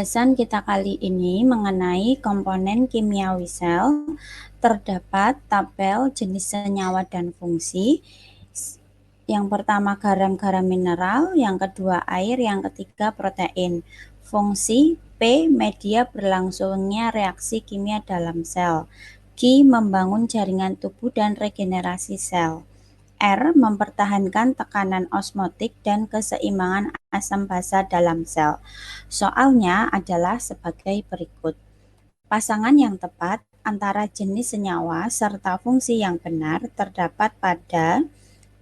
Pembahasan kita kali ini mengenai komponen kimiawi sel. Terdapat tabel jenis senyawa dan fungsi. Yang pertama garam-garam mineral, yang kedua air, yang ketiga protein. Fungsi P, media berlangsungnya reaksi kimia dalam sel. Q, membangun jaringan tubuh dan regenerasi sel. R, mempertahankan tekanan osmotik dan keseimbangan asam basa dalam sel. Soalnya adalah sebagai berikut. Pasangan yang tepat antara jenis senyawa serta fungsi yang benar terdapat pada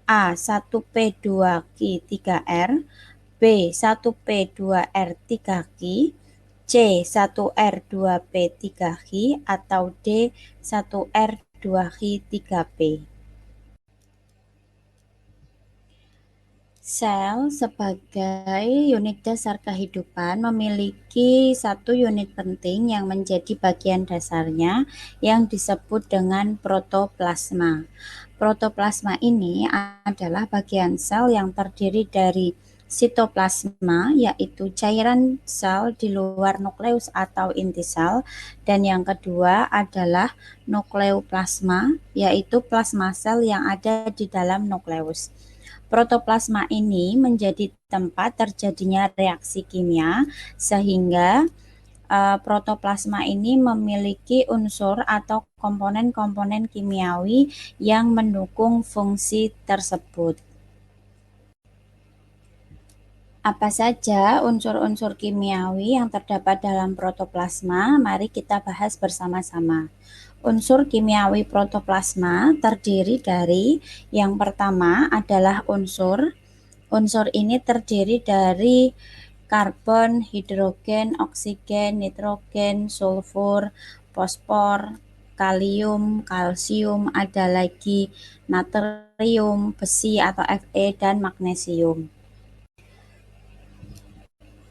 A1P2Ki3R, B1P2R3Ki, C1R2P3Ki, atau D1R2Ki3P. Sel sebagai unit dasar kehidupan memiliki satu unit penting yang menjadi bagian dasarnya yang disebut dengan protoplasma. Protoplasma ini adalah bagian sel yang terdiri dari sitoplasma, yaitu cairan sel di luar nukleus atau inti sel, dan yang kedua adalah nukleoplasma, yaitu plasma sel yang ada di dalam nukleus. Protoplasma ini menjadi tempat terjadinya reaksi kimia sehingga protoplasma ini memiliki unsur atau komponen-komponen kimiawi yang mendukung fungsi tersebut. Apa saja unsur-unsur kimiawi yang terdapat dalam protoplasma? Mari kita bahas bersama-sama. Unsur kimiawi protoplasma terdiri dari yang pertama adalah unsur ini terdiri dari karbon, hidrogen, oksigen, nitrogen, sulfur, fosfor, kalium, kalsium, ada lagi natrium, besi atau Fe, dan magnesium.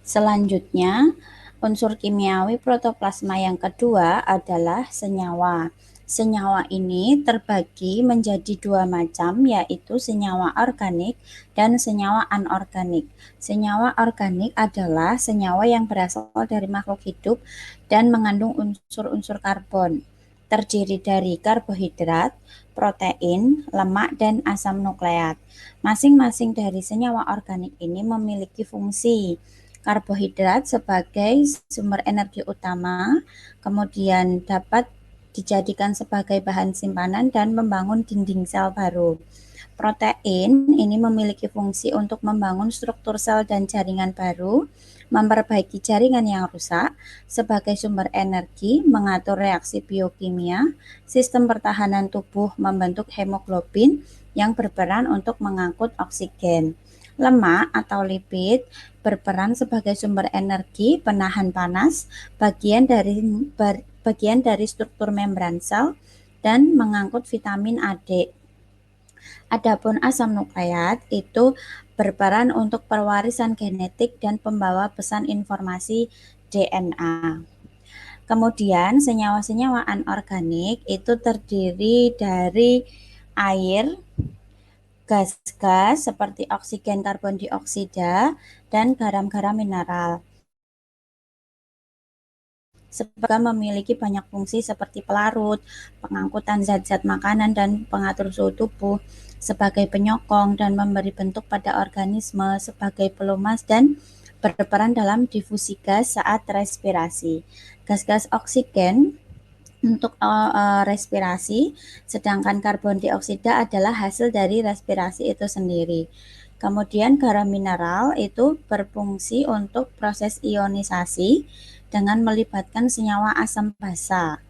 Selanjutnya, unsur kimiawi protoplasma yang kedua adalah senyawa. Senyawa ini terbagi menjadi dua macam, yaitu senyawa organik dan senyawa anorganik. Senyawa organik adalah senyawa yang berasal dari makhluk hidup dan mengandung unsur-unsur karbon. Terdiri dari karbohidrat, protein, lemak, dan asam nukleat. Masing-masing dari senyawa organik ini memiliki fungsi. Karbohidrat sebagai sumber energi utama, kemudian dapat dijadikan sebagai bahan simpanan dan membangun dinding sel baru. Protein ini memiliki fungsi untuk membangun struktur sel dan jaringan baru, memperbaiki jaringan yang rusak, sebagai sumber energi, mengatur reaksi biokimia, sistem pertahanan tubuh membentuk hemoglobin yang berperan untuk mengangkut oksigen. Lemak atau lipid berperan sebagai sumber energi, penahan panas, bagian dari struktur membran sel, dan mengangkut vitamin A, D. Adapun asam nukleat itu berperan untuk pewarisan genetik dan pembawa pesan informasi DNA. Kemudian senyawa-senyawa anorganik itu terdiri dari air, gas-gas seperti oksigen, karbon dioksida, dan garam-garam mineral. Sebab memiliki banyak fungsi seperti pelarut, pengangkutan zat-zat makanan, dan pengatur suhu tubuh, sebagai penyokong dan memberi bentuk pada organisme, sebagai pelumas, dan berperan dalam difusi gas saat respirasi. Gas-gas oksigen untuk respirasi, sedangkan karbon dioksida adalah hasil dari respirasi itu sendiri. Kemudian garam mineral itu berfungsi untuk proses ionisasi dengan melibatkan senyawa asam basa.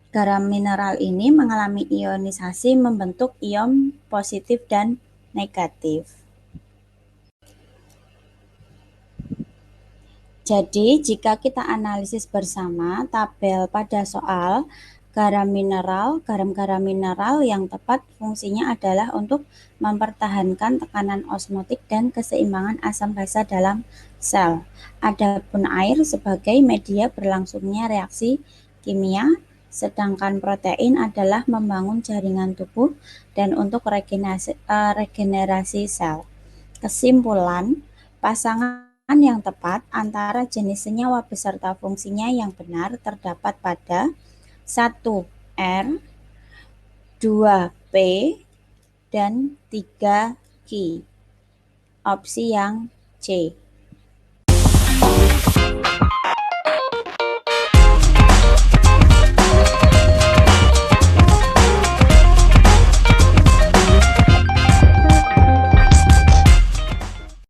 Garam mineral ini mengalami ionisasi membentuk ion positif dan negatif. Jadi, jika kita analisis bersama tabel pada soal garam-garam mineral yang tepat fungsinya adalah untuk mempertahankan tekanan osmotik dan keseimbangan asam basa dalam sel. Adapun air sebagai media berlangsungnya reaksi kimia, sedangkan protein adalah membangun jaringan tubuh dan untuk regenerasi sel. Kesimpulan, pasangan yang tepat antara jenis senyawa beserta fungsinya yang benar terdapat pada 1R, 2P, dan 3Q. Opsi yang C.